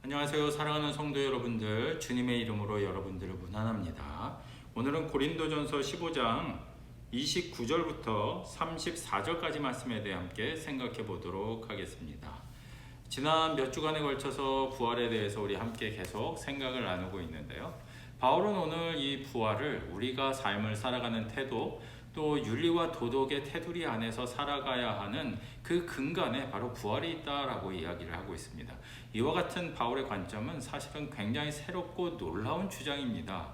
안녕하세요. 사랑하는 성도 여러분들, 주님의 이름으로 여러분들을 문안합니다. 오늘은 고린도전서 15장 29절부터 34절까지 말씀에 대해 함께 생각해 보도록 하겠습니다. 지난 몇 주간에 걸쳐서 부활에 대해서 우리 함께 계속 생각을 나누고 있는데요. 바울은 오늘 이 부활을 우리가 삶을 살아가는 태도, 또 윤리와 도덕의 테두리 안에서 살아가야 하는 그 근간에 바로 부활이 있다라고 이야기를 하고 있습니다. 이와 같은 바울의 관점은 사실은 굉장히 새롭고 놀라운 주장입니다.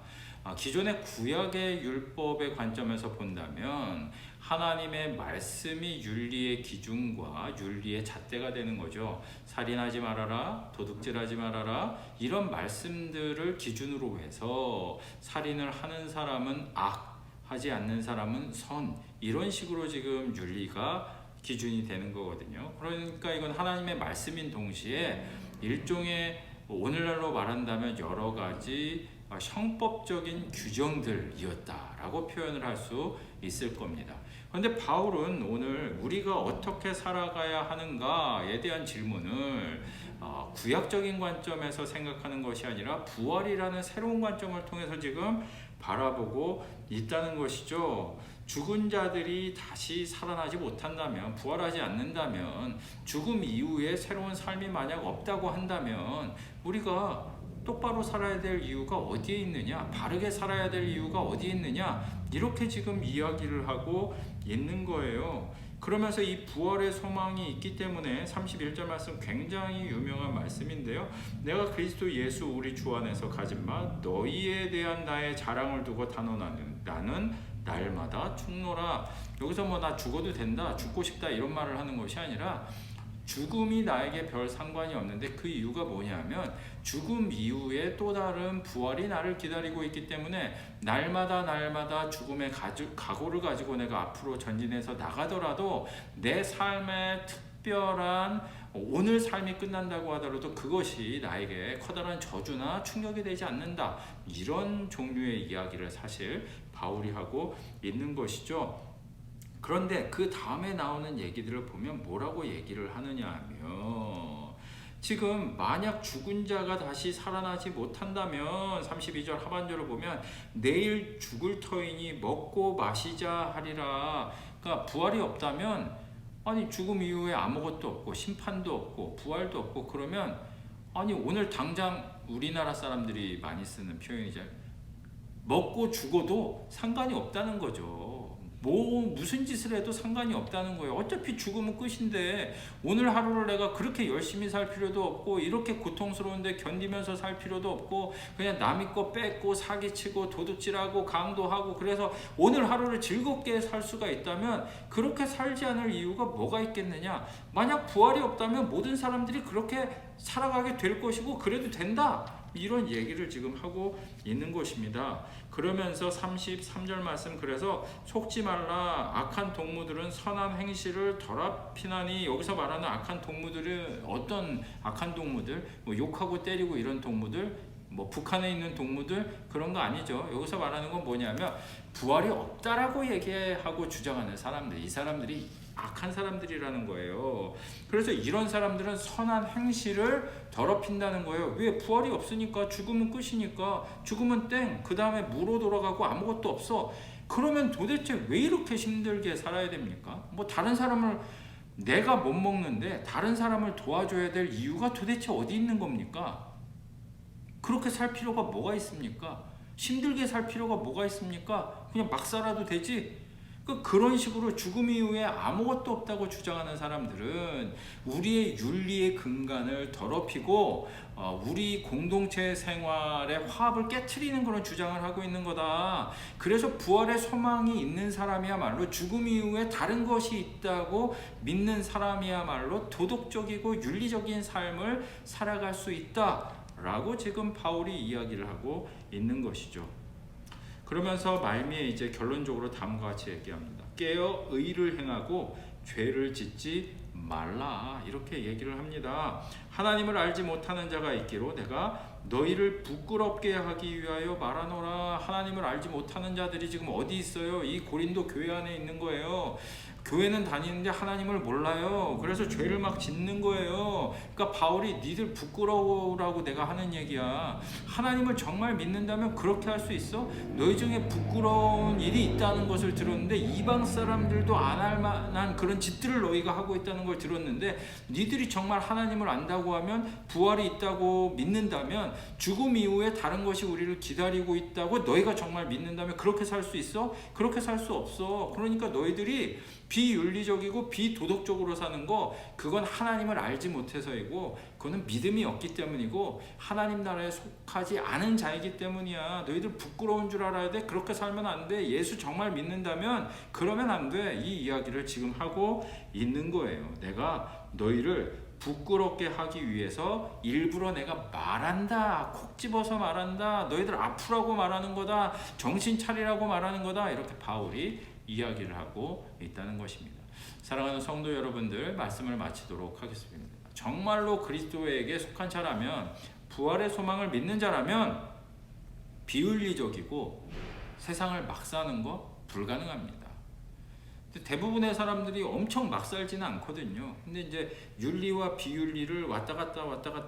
기존의 구약의 율법의 관점에서 본다면 하나님의 말씀이 윤리의 기준과 윤리의 잣대가 되는 거죠. 살인하지 말아라, 도둑질하지 말아라, 이런 말씀들을 기준으로 해서 살인을 하는 사람은 악, 하지 않는 사람은 선, 이런 식으로 지금 윤리가 기준이 되는 거거든요. 그러니까 이건 하나님의 말씀인 동시에 일종의 오늘날로 말한다면 여러 가지 형법적인 규정들이었다라고 표현을 할 수 있을 겁니다. 그런데 바울은 오늘 우리가 어떻게 살아가야 하는가에 대한 질문을 구약적인 관점에서 생각하는 것이 아니라 부활이라는 새로운 관점을 통해서 지금 바라보고 있다는 것이죠. 죽은 자들이 다시 살아나지 못한다면, 부활하지 않는다면, 죽음 이후에 새로운 삶이 만약 없다고 한다면 우리가 똑바로 살아야 될 이유가 어디에 있느냐, 바르게 살아야 될 이유가 어디에 있느냐, 이렇게 지금 이야기를 하고 있는 거예요. 그러면서 이 부활의 소망이 있기 때문에 31절 말씀 굉장히 유명한 말씀인데요. 내가 그리스도 예수 우리 주 안에서 가진 바 너희에 대한 나의 자랑을 두고 단언하는 나는 날마다 죽노라. 여기서 뭐 나 죽어도 된다, 죽고 싶다 이런 말을 하는 것이 아니라 죽음이 나에게 별 상관이 없는데 그 이유가 뭐냐면 죽음 이후에 또 다른 부활이 나를 기다리고 있기 때문에 날마다 죽음의 각오를 가지고 내가 앞으로 전진해서 나가더라도 내 삶의 특별한 오늘 삶이 끝난다고 하더라도 그것이 나에게 커다란 저주나 충격이 되지 않는다. 이런 종류의 이야기를 사실 바울이 하고 있는 것이죠. 그런데 그 다음에 나오는 얘기들을 보면 뭐라고 얘기를 하느냐 하면 지금 만약 죽은 자가 다시 살아나지 못한다면 32절 하반절을 보면 내일 죽을 터이니 먹고 마시자 하리라. 그러니까 부활이 없다면 아니 죽음 이후에 아무것도 없고 심판도 없고 부활도 없고 그러면 아니 오늘 당장 우리나라 사람들이 많이 쓰는 표현이죠. 먹고 죽어도 상관이 없다는 거죠. 무슨 짓을 해도 상관이 없다는 거예요. 어차피 죽으면 끝인데 오늘 하루를 내가 그렇게 열심히 살 필요도 없고 이렇게 고통스러운데 견디면서 살 필요도 없고 그냥 남의 거 뺏고 사기치고 도둑질하고 강도하고 그래서 오늘 하루를 즐겁게 살 수가 있다면 그렇게 살지 않을 이유가 뭐가 있겠느냐. 만약 부활이 없다면 모든 사람들이 그렇게 살아가게 될 것이고 그래도 된다. 이런 얘기를 지금 하고 있는 것입니다. 그러면서 33절 말씀 그래서 속지 말라. 악한 동무들은 선한 행실을 더럽히나니 여기서 말하는 악한 동무들은 어떤 악한 동무들? 뭐 욕하고 때리고 이런 동무들? 뭐 북한에 있는 동무들? 그런 거 아니죠. 여기서 말하는 건 뭐냐면 부활이 없다라고 얘기하고 주장하는 사람들, 이 사람들이 악한 사람들이라는 거예요. 그래서 이런 사람들은 선한 행실을 더럽힌다는 거예요. 왜? 부활이 없으니까. 죽으면 끝이니까. 죽으면 땡. 그 다음에 무로 돌아가고 아무것도 없어. 그러면 도대체 왜 이렇게 힘들게 살아야 됩니까? 뭐 다른 사람을 내가 못 먹는데 다른 사람을 도와줘야 될 이유가 도대체 어디 있는 겁니까? 그렇게 살 필요가 뭐가 있습니까? 힘들게 살 필요가 뭐가 있습니까? 그냥 막 살아도 되지? 그런 식으로 죽음 이후에 아무것도 없다고 주장하는 사람들은 우리의 윤리의 근간을 더럽히고 우리 공동체 생활의 화합을 깨트리는 그런 주장을 하고 있는 거다. 그래서 부활의 소망이 있는 사람이야말로 죽음 이후에 다른 것이 있다고 믿는 사람이야말로 도덕적이고 윤리적인 삶을 살아갈 수 있다라고 지금 바울이 이야기를 하고 있는 것이죠. 그러면서 말미에 이제 결론적으로 다음과 같이 얘기합니다. 깨어 의를 행하고 죄를 짓지 말라. 이렇게 얘기를 합니다. 하나님을 알지 못하는 자가 있기로 내가 너희를 부끄럽게 하기 위하여 말하노라. 하나님을 알지 못하는 자들이 지금 어디 있어요? 이 고린도 교회 안에 있는 거예요. 교회는 다니는데 하나님을 몰라요. 그래서 죄를 막 짓는 거예요. 그러니까 바울이 니들 부끄러우라고 내가 하는 얘기야. 하나님을 정말 믿는다면 그렇게 할 수 있어? 너희 중에 부끄러운 일이 있다는 것을 들었는데 이방 사람들도 안 할 만한 그런 짓들을 너희가 하고 있다는 걸 들었는데 니들이 정말 하나님을 안다고 하면 부활이 있다고 믿는다면 죽음 이후에 다른 것이 우리를 기다리고 있다고 너희가 정말 믿는다면 그렇게 살 수 있어? 그렇게 살 수 없어. 그러니까 너희들이 비윤리적이고 비도덕적으로 사는 거 그건 하나님을 알지 못해서이고 그거는 믿음이 없기 때문이고 하나님 나라에 속하지 않은 자이기 때문이야. 너희들 부끄러운 줄 알아야 돼. 그렇게 살면 안 돼. 예수 정말 믿는다면 그러면 안 돼. 이 이야기를 지금 하고 있는 거예요. 내가 너희를 부끄럽게 하기 위해서 일부러 내가 말한다. 콕 집어서 말한다. 너희들 아프라고 말하는 거다. 정신 차리라고 말하는 거다. 이렇게 바울이 이야기를 하고 있다는 것입니다. 사랑하는 성도 여러분들, 말씀을 마치도록 하겠습니다. 정말로 그리스도에게 속한 자라면, 부활의 소망을 믿는 자라면 비윤리적이고 세상을 막 사는 거 불가능합니다. 대부분의 사람들이 엄청 막 살지는 않거든요. 근데 이제 윤리와 비윤리를 왔다 갔다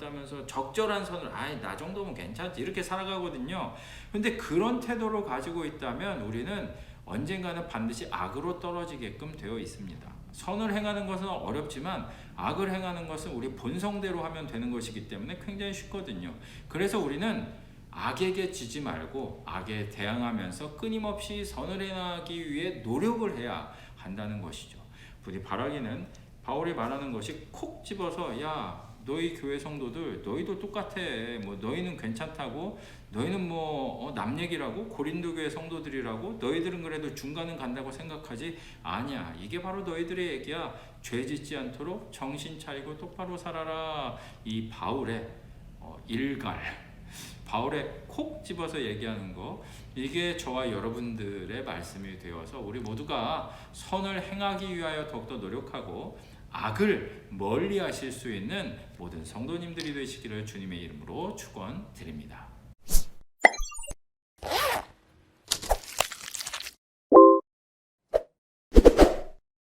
하면서 적절한 선을 나 정도면 괜찮지 이렇게 살아가거든요. 근데 그런 태도를 가지고 있다면 우리는 언젠가는 반드시 악으로 떨어지게끔 되어 있습니다. 선을 행하는 것은 어렵지만 악을 행하는 것은 우리 본성대로 하면 되는 것이기 때문에 굉장히 쉽거든요. 그래서 우리는 악에게 지지 말고 악에 대항하면서 끊임없이 선을 행하기 위해 노력을 해야 한다는 것이죠. 부디 바라기는 바울이 말하는 것이 콕 집어서 야 너희 교회 성도들 너희도 똑같아. 뭐 너희는 괜찮다고 너희는 남 얘기라고 고린도 교회 성도들이라고 너희들은 그래도 중간은 간다고 생각하지 아니야. 이게 바로 너희들의 얘기야. 죄 짓지 않도록 정신 차리고 똑바로 살아라. 이 바울의 바울의 콕 집어서 얘기하는 거 이게 저와 여러분들의 말씀이 되어서 우리 모두가 선을 행하기 위하여 더욱더 노력하고 악을 멀리 하실 수 있는 모든 성도님들이 되시기를 주님의 이름으로 축원드립니다.